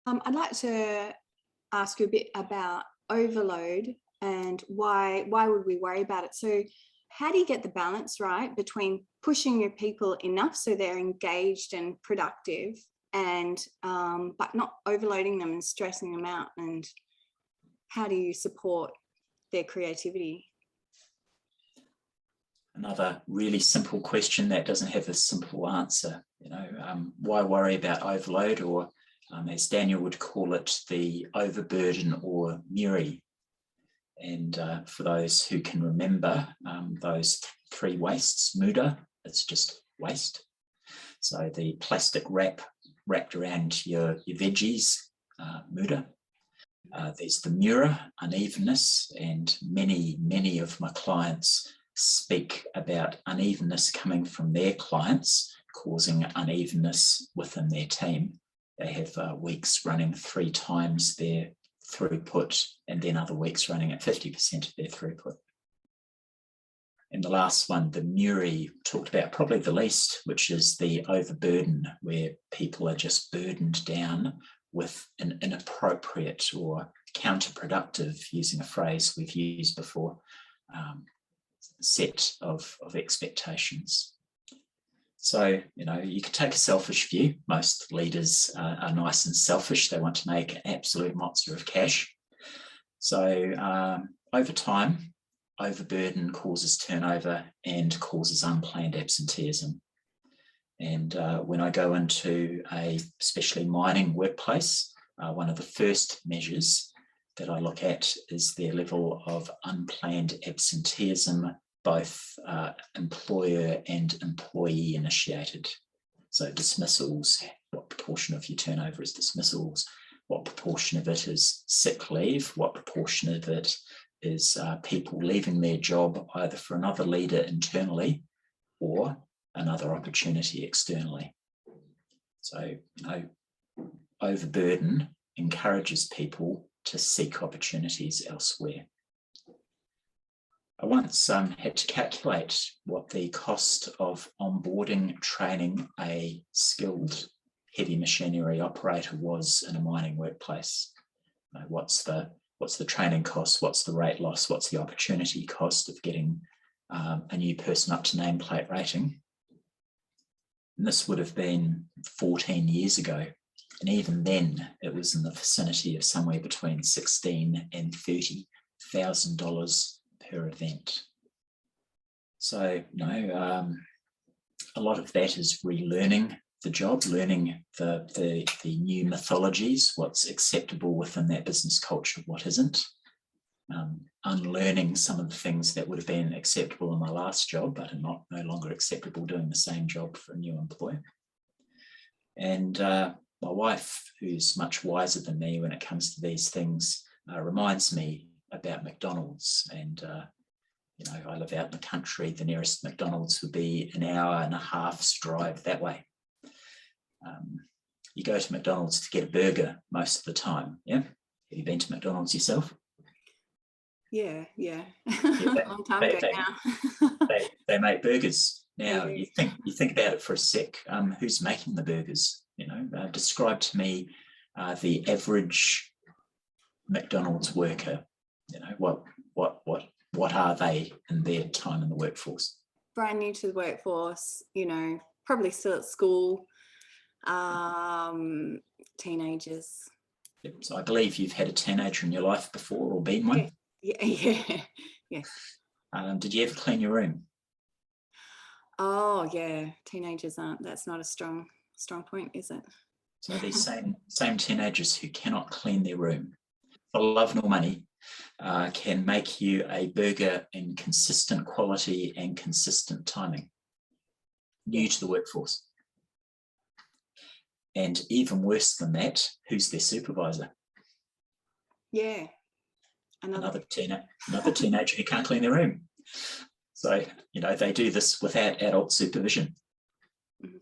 I'd like to ask you a bit about overload and why would we worry about it? So how do you get the balance right between pushing your people enough so they're engaged and productive and but not overloading them and stressing them out? And how do you support their creativity? Another really simple question that doesn't have a simple answer. Why worry about overload, or as Daniel would call it, the overburden or Mura. And for those who can remember those three wastes, Muda, it's just waste. So the plastic wrapped around your veggies, Muda. There's the Mura, unevenness, and many of my clients speak about unevenness coming from their clients, causing unevenness within their team. They have weeks running 3 times their throughput, and then other weeks running at 50% of their throughput. And the last one, the Mura, talked about probably the least, which is the overburden, where people are just burdened down with an inappropriate or counterproductive, using a phrase we've used before, set of expectations. So, you could take a selfish view. Most leaders are nice and selfish. They want to make an absolute monster of cash. So over time, overburden causes turnover and causes unplanned absenteeism. And when I go into a especially mining workplace, one of the first measures that I look at is their level of unplanned absenteeism, both employer and employee initiated. So dismissals, what proportion of your turnover is dismissals, what proportion of it is sick leave, what proportion of it is people leaving their job either for another leader internally or another opportunity externally. So, overburden encourages people to seek opportunities elsewhere. I once had to calculate what the cost of onboarding, training a skilled heavy machinery operator was in a mining workplace. What's the training cost? What's the rate loss? What's the opportunity cost of getting a new person up to nameplate rating? And this would have been 14 years ago. And even then, it was in the vicinity of somewhere between $16,000 and $30,000 per event. So, a lot of that is relearning the job, learning the new mythologies, what's acceptable within that business culture, what isn't, unlearning some of the things that would have been acceptable in my last job, but are no longer acceptable doing the same job for a new employer. And my wife, who's much wiser than me when it comes to these things, reminds me about McDonald's. And I live out in the country. The nearest McDonald's would be an hour and a half's drive that way. You go to McDonald's to get a burger most of the time. Yeah, have you been to McDonald's yourself? Yeah. Long time ago now. they make burgers now. You think about it for a sec. Who's making the burgers? Describe to me the average McDonald's worker. What are they in their time in the workforce? Brand new to the workforce. Probably still at school. Teenagers. Yep. So I believe you've had a teenager in your life before, or been one. Yeah. Did you ever clean your room? Oh yeah, teenagers aren't. That's not a strong point, is it? So these same teenagers who cannot clean their room for love nor money can make you a burger in consistent quality and consistent timing. New to the workforce. And even worse than that, who's their supervisor? Yeah. Another teenager who can't clean their room. So, they do this without adult supervision. Mm-hmm.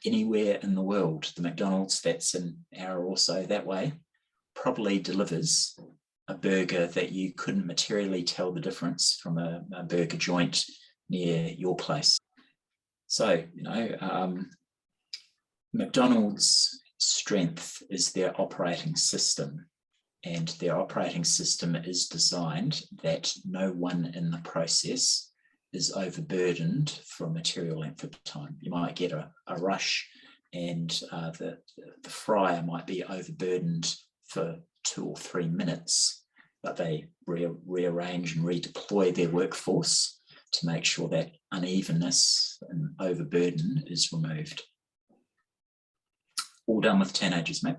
Anywhere in the world, the McDonald's that's an hour or so that way probably delivers a burger that you couldn't materially tell the difference from a burger joint near your place. So, McDonald's strength is their operating system. And their operating system is designed that no one in the process is overburdened for a material length of time. You might get a rush, and the fryer might be overburdened for 2 or 3 minutes, but they rearrange and redeploy their workforce to make sure that unevenness and overburden is removed. All done with teenagers, mate.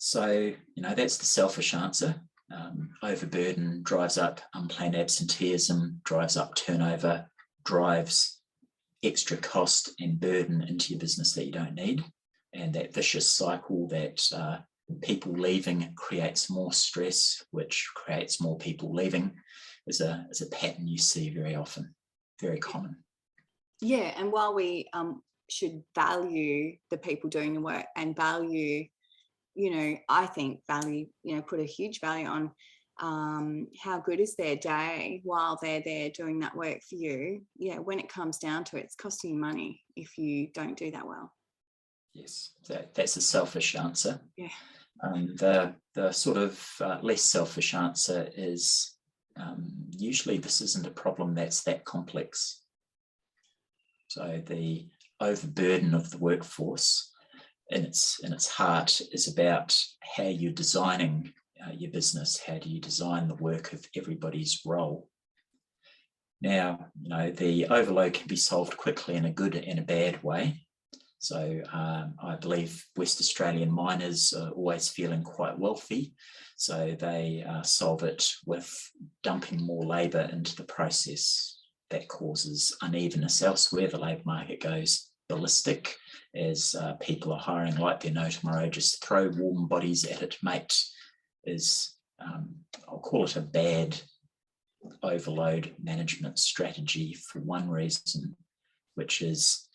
So, that's the selfish answer. Overburden drives up unplanned absenteeism, drives up turnover, drives extra cost and burden into your business that you don't need. And that vicious cycle that people leaving creates more stress, which creates more people leaving, is a pattern you see very often, very common. Yeah, and while we should value the people doing the work and value, I think value, put a huge value on how good is their day while they're there doing that work for you. Yeah, when it comes down to it, it's costing you money if you don't do that well. Yes, that's a selfish answer. Yeah. The sort of less selfish answer is usually this isn't a problem that's that complex. So the overburden of the workforce in its heart is about how you're designing your business. How do you design the work of everybody's role? Now, the overload can be solved quickly in a good and a bad way. So I believe West Australian miners are always feeling quite wealthy, so they solve it with dumping more labour into the process. That causes unevenness elsewhere. The labour market goes ballistic as people are hiring like they're no tomorrow. Just throw warm bodies at it, mate, is, I'll call it a bad overload management strategy for one reason, which is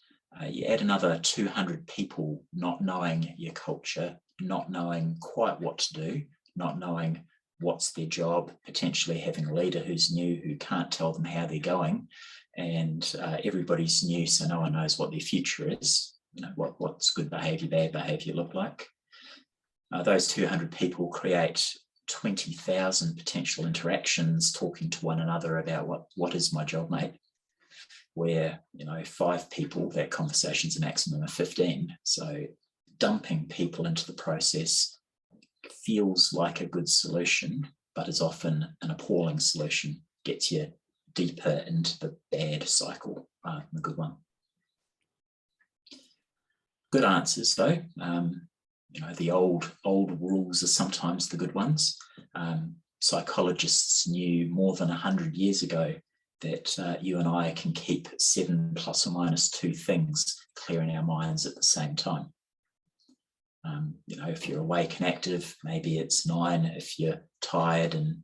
you add another 200 people not knowing your culture, not knowing quite what to do, not knowing what's their job, potentially having a leader who's new, who can't tell them how they're going, and everybody's new, so no one knows what their future is, what's good behaviour, bad behaviour look like. Those 200 people create 20,000 potential interactions talking to one another about what is my job, mate, where 5 people, that conversation's a maximum of 15. So dumping people into the process feels like a good solution, but is often an appalling solution, gets you deeper into the bad cycle rather than the good one. Good answers though. The old rules are sometimes the good ones. Psychologists knew more than 100 years ago that you and I can keep 7 plus or minus 2 things clear in our minds at the same time. If you're awake and active, maybe it's 9. If you're tired and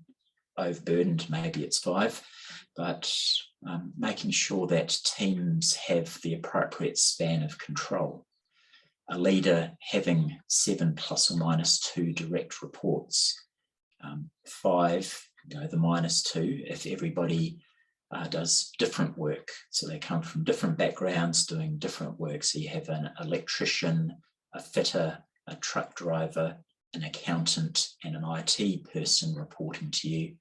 overburdened, maybe it's 5. But making sure that teams have the appropriate span of control. A leader having 7 plus or minus 2 direct reports. 5, the minus 2, if everybody does different work. So they come from different backgrounds doing different work. So you have an electrician, a fitter, a truck driver, an accountant, and an IT person reporting to you.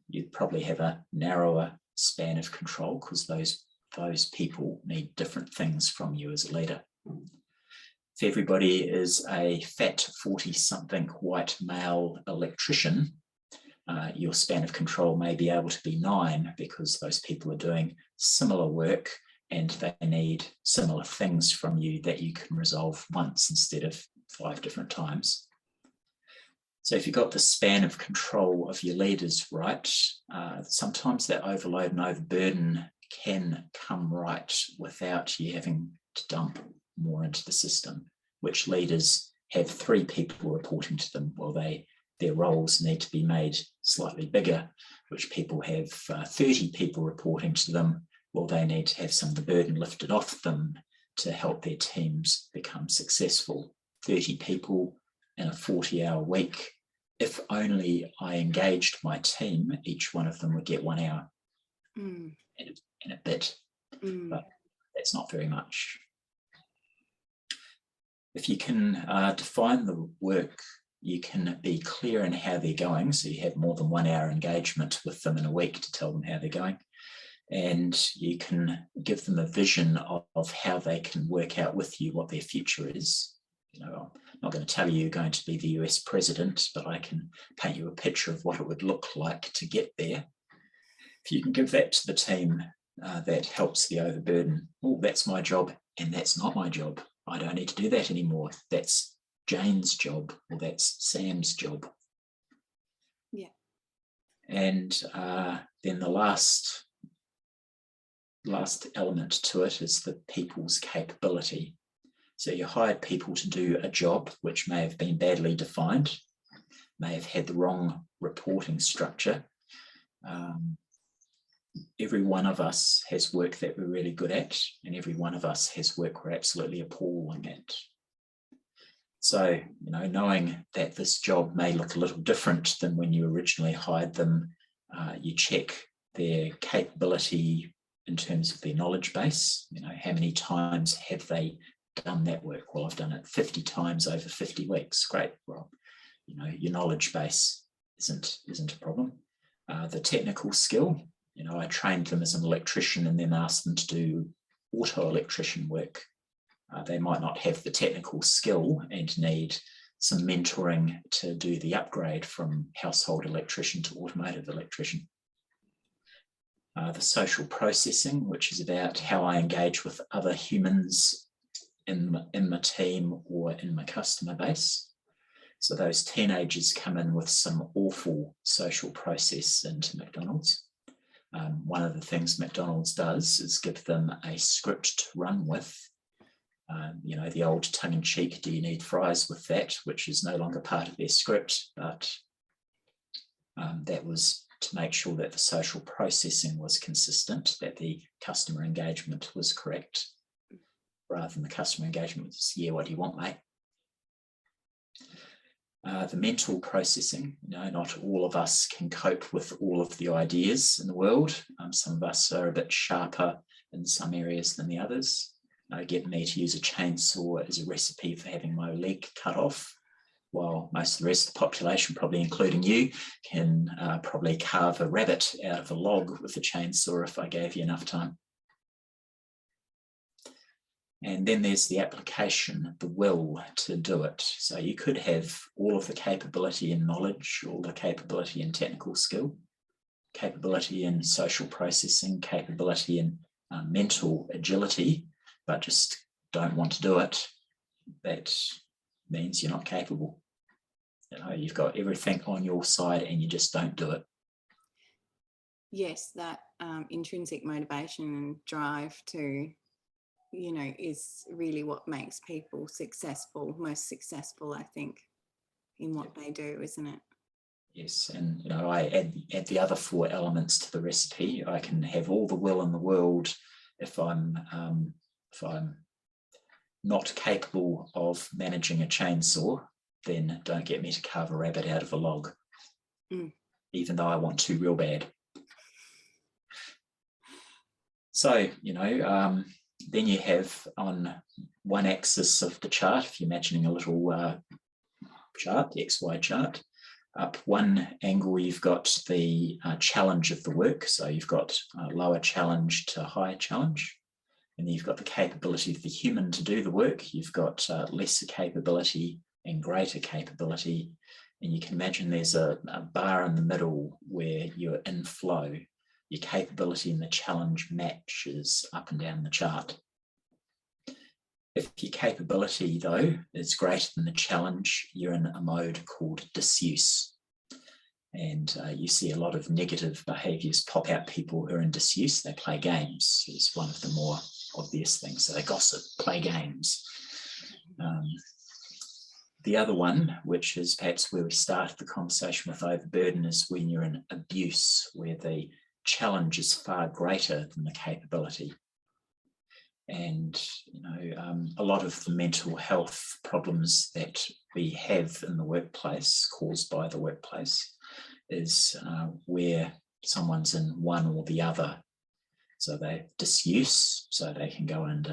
You'd probably have a narrower span of control because those people need different things from you as a leader. If everybody is a fat 40-something white male electrician, your span of control may be able to be 9 because those people are doing similar work and they need similar things from you that you can resolve once instead of 5 different times. So if you've got the span of control of your leaders right, sometimes that overload and overburden can come right without you having to dump more into the system, which leaders have 3 people reporting to them. Well, their roles need to be made slightly bigger, which people have 30 people reporting to them. Well, they need to have some of the burden lifted off them to help their teams become successful. 30 people in a 40-hour week. If only I engaged my team, each one of them would get 1 hour and a bit, but that's not very much. If you can define the work, you can be clear in how they're going. So you have more than 1 hour engagement with them in a week to tell them how they're going. And you can give them a vision of how they can work out with you what their future is. You know, I'm not going to tell you you're going to be the US president, but I can paint you a picture of what it would look like to get there. If you can give that to the team, that helps the overburden. Oh, that's my job, and that's not my job. I don't need to do that anymore. That's Jane's job, or that's Sam's job. Yeah. And then the last element to it is the people's capability. So you hired people to do a job which may have been badly defined, may have had the wrong reporting structure. Every one of us has work that we're really good at, and every one of us has work we're absolutely appalling at. So, you know, knowing that this job may look a little different than when you originally hired them, you check their capability in terms of their knowledge base. You know, how many times have they done that work? Well, I've done it 50 times over 50 weeks. Great. Well, you know, your knowledge base isn't a problem. The technical skill, you know, I trained them as an electrician and then asked them to do auto electrician work. They might not have the technical skill and need some mentoring to do the upgrade from household electrician to automotive electrician. The social processing, which is about how I engage with other humans in my team or in my customer base. So those teenagers come in with some awful social process into McDonald's. One of the things McDonald's does is give them a script to run with. You know, the old tongue-in-cheek, do you need fries with that, which is no longer part of their script, but that was to make sure that the social processing was consistent, that the customer engagement was correct, rather than the customer engagement was, yeah, what do you want, mate? The mental processing, you know, not all of us can cope with all of the ideas in the world. Some of us are a bit sharper in some areas than the others. Get me to use a chainsaw as a recipe for having my leg cut off, while most of the rest of the population, probably including you, can probably carve a rabbit out of a log with a chainsaw if I gave you enough time. And then there's the application, the will to do it. So you could have all of the capability and knowledge, all the capability and technical skill, capability in social processing, capability in mental agility, but just don't want to do it. That means you're not capable. You know, you've got everything on your side and you just don't do it. Yes, that intrinsic motivation and drive to, you know, is really what makes people successful, most successful, I think, in what they do, isn't it? Yes, and you know, I add the other 4 elements to the recipe. I can have all the will in the world if I'm not capable of managing a chainsaw, then don't get me to carve a rabbit out of a log, even though I want to real bad. So, you know, then you have on one axis of the chart, if you're imagining a little chart, the XY chart, up one angle you've got the challenge of the work. So you've got lower challenge to higher challenge. And then you've got the capability of the human to do the work. You've got lesser capability and greater capability. And you can imagine there's a bar in the middle where you're in flow. Your capability and the challenge matches up and down the chart. If your capability, though, is greater than the challenge, you're in a mode called disuse. And you see a lot of negative behaviours pop out. People who are in disuse, they play games. It's one of the more obvious things. So they gossip, play games. The other one, which is perhaps where we started the conversation with overburden, is when you're in abuse, where the challenge is far greater than the capability. And you know, a lot of the mental health problems that we have in the workplace, caused by the workplace, is where someone's in one or the other. So they disuse, so they can go and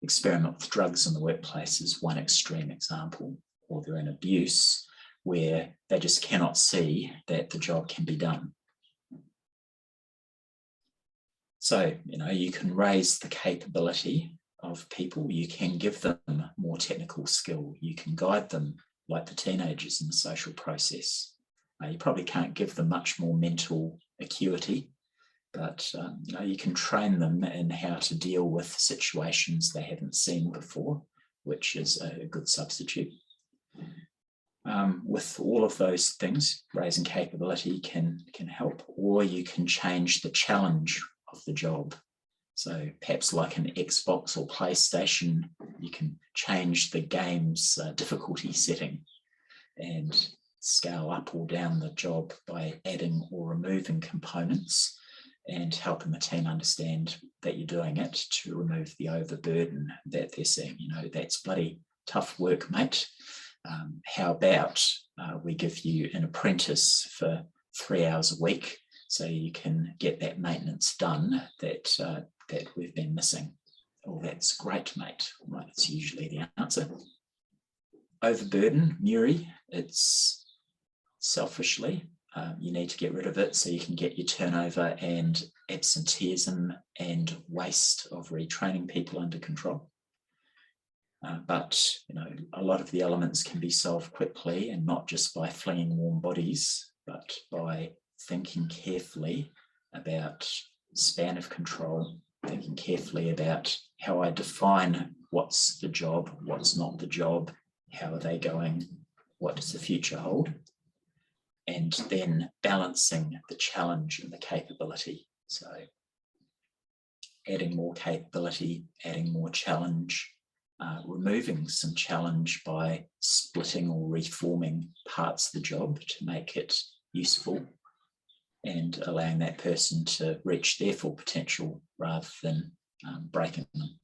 experiment with drugs in the workplace is one extreme example, or they're in abuse where they just cannot see that the job can be done. So, you can raise the capability of people, you can give them more technical skill, you can guide them like the teenagers in the social process. You probably can't give them much more mental acuity, but you can train them in how to deal with situations they haven't seen before, which is a good substitute. With all of those things, raising capability can help, or you can change the challenge of the job. So perhaps like an Xbox or PlayStation, you can change the game's difficulty setting and scale up or down the job by adding or removing components and helping the team understand that you're doing it to remove the overburden that they're seeing. That's bloody tough work, mate. How about we give you an apprentice for 3 hours a week so you can get that maintenance done that we've been missing. Oh, that's great, mate. Right, that's usually the answer. Overburden, Muri, it's selfishly, you need to get rid of it so you can get your turnover and absenteeism and waste of retraining people under control. But a lot of the elements can be solved quickly, and not just by flinging warm bodies, but by thinking carefully about span of control, thinking carefully about how I define what's the job, what's not the job, how are they going, what does the future hold, and then balancing the challenge and the capability. So adding more capability, adding more challenge, removing some challenge by splitting or reforming parts of the job to make it useful, and allowing that person to reach their full potential rather than breaking them.